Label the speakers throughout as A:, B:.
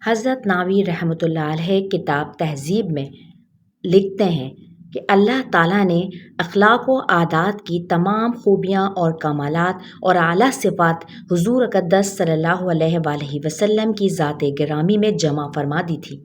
A: حضرت ناوی رحمۃ اللہ علیہ کتاب تہذیب میں لکھتے ہیں کہ اللہ تعالیٰ نے اخلاق و عادات کی تمام خوبیاں اور کمالات اور اعلیٰ صفات حضور اقدس صلی اللہ علیہ وآلہ وسلم کی ذات گرامی میں جمع فرما دی تھی۔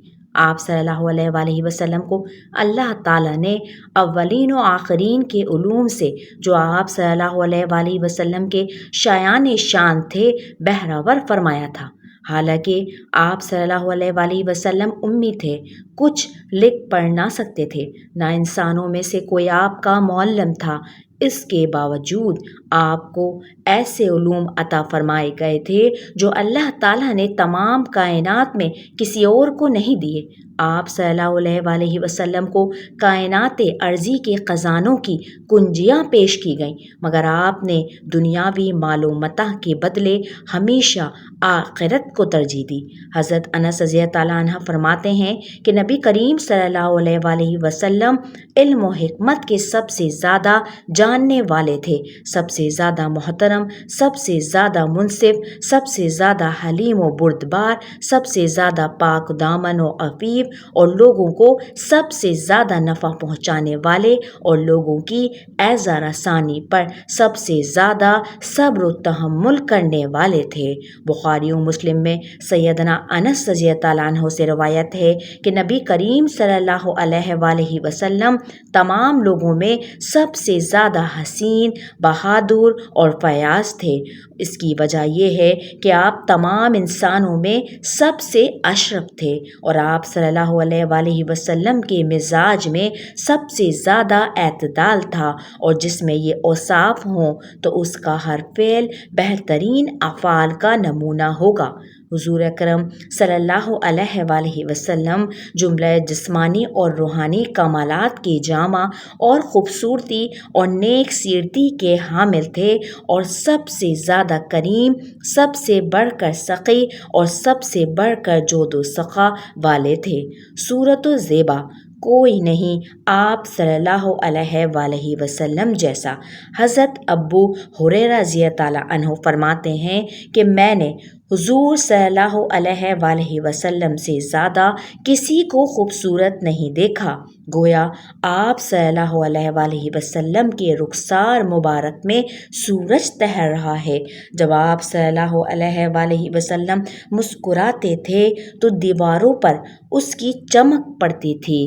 A: آپ صلی اللہ علیہ وآلہ وسلم کو اللہ تعالیٰ نے اولین و آخرین کے علوم سے جو آپ صلی اللہ علیہ وآلہ وسلم کے شایان شان تھے بہرور فرمایا تھا۔ حالانکہ آپ صلی اللہ علیہ وآلہ وسلم امی تھے، کچھ لکھ پڑھ نہ سکتے تھے، نہ انسانوں میں سے کوئی آپ کا معلم تھا، اس کے باوجود آپ کو ایسے علوم عطا فرمائے گئے تھے جو اللہ تعالیٰ نے تمام کائنات میں کسی اور کو نہیں دیے۔ آپ صلی اللہ علیہ وآلہ وسلم کو کائنات ارضی کے خزانوں کی کنجیاں پیش کی گئیں، مگر آپ نے دنیاوی مال و متاع کے بدلے ہمیشہ آخرت کو ترجیح دی۔ حضرت انس رضی اللہ عنہ فرماتے ہیں کہ نبی کریم صلی اللہ علیہ وآلہ وسلم علم و حکمت کے سب سے زیادہ جاننے والے تھے، سب سے زیادہ محترم، سب سے زیادہ منصف، سب سے زیادہ حلیم و بردبار، سب سے زیادہ پاک دامن و عفیف، اور لوگوں کو سب سے زیادہ نفع پہنچانے والے، اور لوگوں کی ایذا رسانی پر سب سے زیادہ صبر و تحمل کرنے والے تھے۔ بخاری و مسلم میں سیدنا انس رضی اللہ عنہ سے روایت ہے کہ نبی کریم صلی اللہ علیہ وآلہ وسلم تمام لوگوں میں سب سے زیادہ حسین، بہادر اور فیاض تھے۔ اس کی وجہ یہ ہے کہ آپ تمام انسانوں میں سب سے اشرف تھے، اور آپ صلی اللہ علیہ وآلہ وسلم کے مزاج میں سب سے زیادہ اعتدال تھا، اور جس میں یہ اوصاف ہوں تو اس کا ہر فعل بہترین افعال کا نمونہ ہوگا۔ حضور اکرم صلی اللہ علیہ وآلہ وسلم جملہ جسمانی اور روحانی کمالات کے جامع اور خوبصورتی اور نیک سیرتی کے حامل تھے، اور سب سے زیادہ کریم، سب سے بڑھ کر سخی اور سب سے بڑھ کر جود و سخا والے تھے۔ صورت و زیبا کوئی نہیں آپ صلی اللہ علیہ وآلہ وسلم جیسا۔ حضرت ابو ہریرہ رضی اللہ عنہ فرماتے ہیں کہ میں نے حضور صلی اللہ علیہ وآلہ وسلم سے زیادہ کسی کو خوبصورت نہیں دیکھا، گویا آپ صلی اللہ علیہ وآلہ وسلم کے رخسار مبارک میں سورج تہر رہا ہے۔ جب آپ صلی اللہ علیہ وآلہ وسلم مسکراتے تھے تو دیواروں پر اس کی چمک پڑتی تھی۔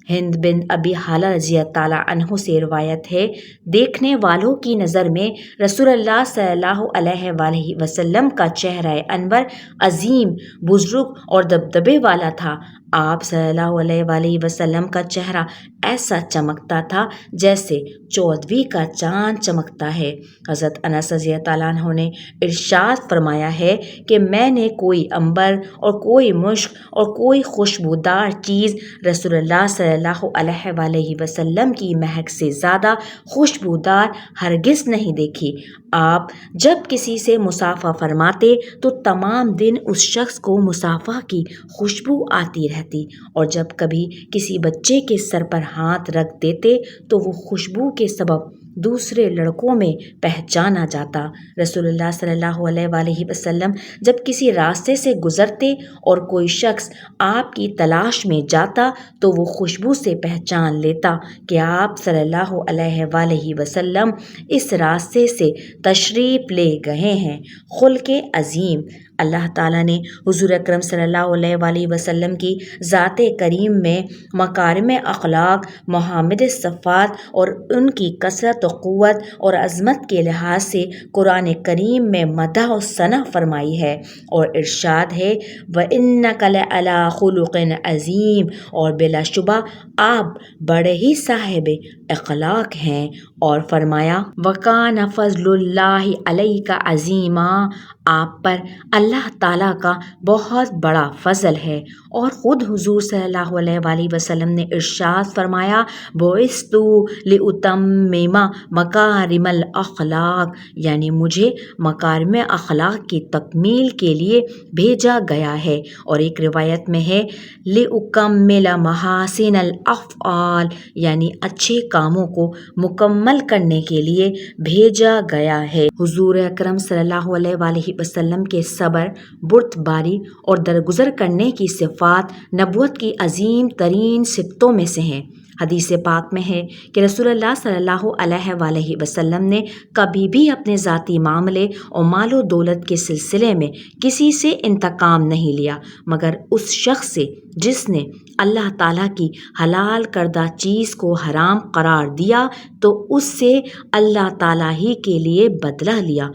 A: ہند بن ابی حالہ رضی اللہ عنہ سے روایت ہے، دیکھنے والوں کی نظر میں رسول اللہ صلی اللہ علیہ وآلہ وسلم کا چہرہ انور عظیم، بزرگ اور دبدبے والا تھا۔ آپ صلی اللہ علیہ وآلہ وسلم کا چہرہ ایسا چمکتا تھا جیسے چودھویں کا چاند چمکتا ہے۔ حضرت انس رضی اللہ عنہ نے ارشاد فرمایا ہے کہ میں نے کوئی عنبر اور کوئی مشک اور کوئی خوشبودار چیز رسول اللہ صلی اللہ علیہ وآلہ وسلم کی مہک سے زیادہ خوشبودار ہرگز نہیں دیکھی۔ آپ جب کسی سے مصافحہ فرماتے تو تمام دن اس شخص کو مصافحہ کی خوشبو آتی رہتی، اور جب کبھی کسی بچے کے سر پر ہاتھ رکھ دیتے تو وہ خوشبو کے سبب دوسرے لڑکوں میں پہچانا جاتا۔ رسول اللہ صلی اللہ علیہ وآلہ وسلم جب کسی راستے سے گزرتے اور کوئی شخص آپ کی تلاش میں جاتا تو وہ خوشبو سے پہچان لیتا کہ آپ صلی اللہ علیہ وآلہ وسلم اس راستے سے تشریف لے گئے ہیں۔ خلق عظیم، اللہ تعالیٰ نے حضور اکرم صلی اللہ علیہ وآلہ وسلم کی ذات کریم میں مکارم اخلاق، محامد صفات اور ان کی کثرت و قوت اور عظمت کے لحاظ سے قرآن کریم میں مدح و ثنا فرمائی ہے، اور ارشاد ہے وَإِنَّكَ لَعَلَىٰ خُلُقٍ عَظِيمٍ، اور بلا شبہ آپ بڑے ہی صاحب اخلاق ہیں، اور فرمایا وَكَانَ فَضْلُ اللَّهِ عَلَيْكَ عَظِيمًا، آپ پر اللہ تعالیٰ کا بہت بڑا فضل ہے۔ اور خود حضور صلی اللہ علیہ وآلہ وسلم نے ارشاد فرمایا بُعِثْتُ لِأُتَمِّمَ مَكَارِمَ الْأَخْلَاقِ، یعنی مجھے مکارم اخلاق کی تکمیل کے لیے بھیجا گیا ہے۔ اور ایک روایت میں ہے لِأُكَمِّلَ مَحَاسِنَ الْأَفْعَالِ، یعنی اچھے کاموں کو مکمل کرنے کے لیے بھیجا گیا ہے۔ حضور اکرم صلی اللہ علیہ وآلہ وسلم کے صبر، بردباری اور درگزر کرنے کی صفات نبوت کی عظیم ترین صفتوں میں سے ہیں۔ حدیث پاک میں ہے کہ رسول اللہ صلی اللہ علیہ وآلہ وسلم نے کبھی بھی اپنے ذاتی معاملے اور مال و دولت کے سلسلے میں کسی سے انتقام نہیں لیا مگر اس شخص سے جس نے اللہ تعالیٰ کی حلال کردہ چیز کو حرام قرار دیا تو اس سے اللہ تعالیٰ ہی کے لیے بدلہ لیا۔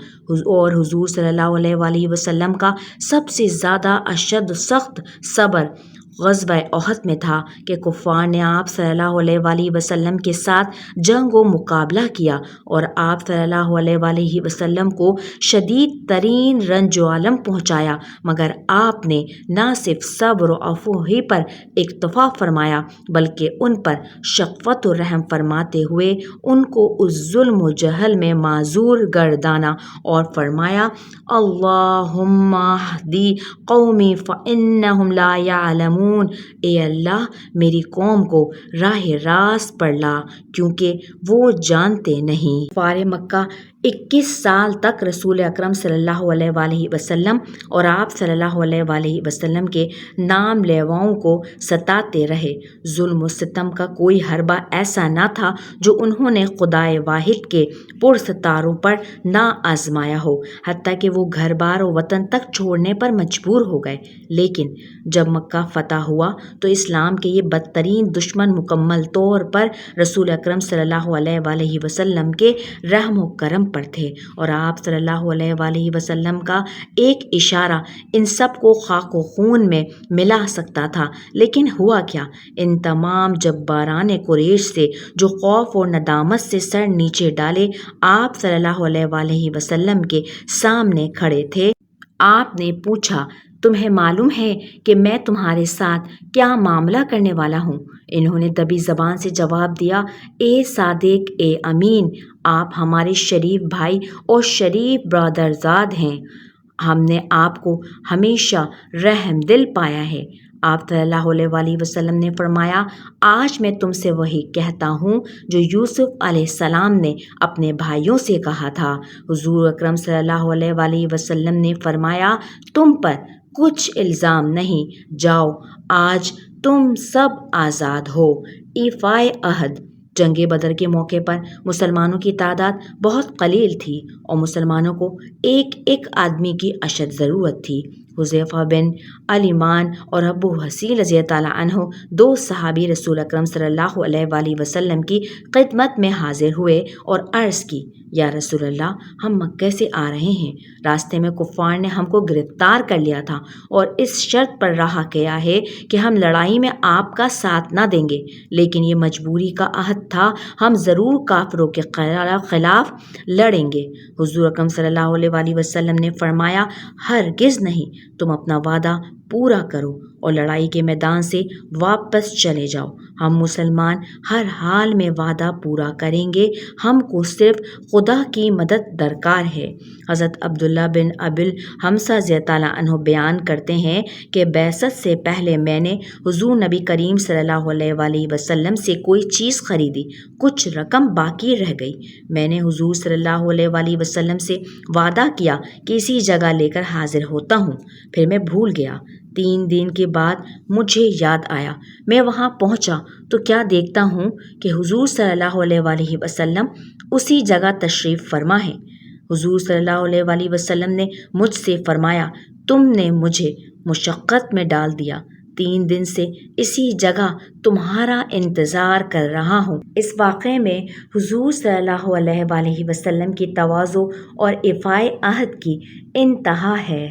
A: اور حضور صلی اللہ علیہ وآلہ وسلم کا سب سے زیادہ اشد سخت صبر غزوہ احد میں تھا کہ کفار نے آپ صلی اللہ علیہ وآلہ وسلم کے ساتھ جنگ و مقابلہ کیا اور آپ صلی اللہ علیہ وآلہ وسلم کو شدید ترین رنج و الم پہنچایا، مگر آپ نے نہ صرف صبر و عفو ہی پر اکتفا فرمایا بلکہ ان پر شفقت و رحم فرماتے ہوئے ان کو اس ظلم و جہل میں معذور گردانا اور فرمایا اللہم اہدی قومی فإنہم لا یعلمون، اے اللہ میری قوم کو راہ راست پر لا کیونکہ وہ جانتے نہیں۔ کفار مکہ 21 سال تک رسول اکرم صلی اللہ علیہ وآلہ وسلم اور آپ صلی اللہ علیہ وآلہ وسلم کے نام لیواؤں کو ستاتے رہے۔ ظلم و ستم کا کوئی حربہ ایسا نہ تھا جو انہوں نے خدائے واحد کے پرستاروں پر نہ آزمایا ہو، حتیٰ کہ وہ گھر بار و وطن تک چھوڑنے پر مجبور ہو گئے۔ لیکن جب مکہ فتح ہوا تو اسلام کے یہ بدترین دشمن مکمل طور پر رسول اکرم صلی اللہ علیہ وآلہ وسلم کے رحم و کرم پر تھے، اور آپ صلی اللہ علیہ وآلہ وسلم کا ایک اشارہ ان سب کو خاک و خون میں ملا سکتا تھا۔ لیکن ہوا کیا؟ ان تمام جباران قریش سے جو خوف اور ندامت سے سر نیچے ڈالے آپ صلی اللہ علیہ وآلہ وسلم کے سامنے کھڑے تھے، آپ نے پوچھا تمہیں معلوم ہے کہ میں تمہارے ساتھ کیا معاملہ کرنے والا ہوں؟ انہوں نے دبی زبان سے جواب دیا اے صادق، اے امین، آپ ہمارے شریف بھائی اور شریف برادرزاد ہیں، ہم نے آپ کو ہمیشہ رحم دل پایا ہے۔ آپ صلی اللہ علیہ وآلہ وسلم نے فرمایا آج میں تم سے وہی کہتا ہوں جو یوسف علیہ السلام نے اپنے بھائیوں سے کہا تھا۔ حضور اکرم صلی اللہ علیہ وآلہ وسلم نے فرمایا تم پر کچھ الزام نہیں، جاؤ آج تم سب آزاد ہو۔ ایفائے عہد۔ جنگ بدر کے موقع پر مسلمانوں کی تعداد بہت قلیل تھی اور مسلمانوں کو ایک ایک آدمی کی اشد ضرورت تھی۔ حذیفہ بن الیمان اور ابو حسین رضی اللہ عنہ، دو صحابی رسول اکرم صلی اللہ علیہ وآلہ وسلم کی خدمت میں حاضر ہوئے اور عرض کی یا رسول اللہ، ہم مکہ سے آ رہے ہیں، راستے میں کفار نے ہم کو گرفتار کر لیا تھا اور اس شرط پر رہا کیا ہے کہ ہم لڑائی میں آپ کا ساتھ نہ دیں گے، لیکن یہ مجبوری کا عہد تھا، ہم ضرور کافروں کے خلاف لڑیں گے۔ حضور اکرم صلی اللہ علیہ وآلہ وسلم نے فرمایا ہرگز نہیں، تم اپنا وعدہ پورا کرو اور لڑائی کے میدان سے واپس چلے جاؤ، ہم مسلمان ہر حال میں وعدہ پورا کریں گے، ہم کو صرف خدا کی مدد درکار ہے۔ حضرت عبداللہ بن ابی حمزہ رضی اللہ عنہ بیان کرتے ہیں کہ بعثت سے پہلے میں نے حضور نبی کریم صلی اللہ علیہ وآلہ وسلم سے کوئی چیز خریدی، کچھ رقم باقی رہ گئی، میں نے حضور صلی اللہ علیہ وآلہ وسلم سے وعدہ کیا کہ اسی جگہ لے کر حاضر ہوتا ہوں، پھر میں بھول گیا۔ 3 دن کے بعد مجھے یاد آیا، میں وہاں پہنچا تو کیا دیکھتا ہوں کہ حضور صلی اللہ علیہ وآلہ وسلم اسی جگہ تشریف فرما ہے۔ حضور صلی اللہ علیہ وآلہ وسلم نے مجھ سے فرمایا تم نے مجھے مشقت میں ڈال دیا، 3 دن سے اسی جگہ تمہارا انتظار کر رہا ہوں۔ اس واقعے میں حضور صلی اللہ علیہ وآلہ وسلم کی تواضع اور ایفائے عہد کی انتہا ہے۔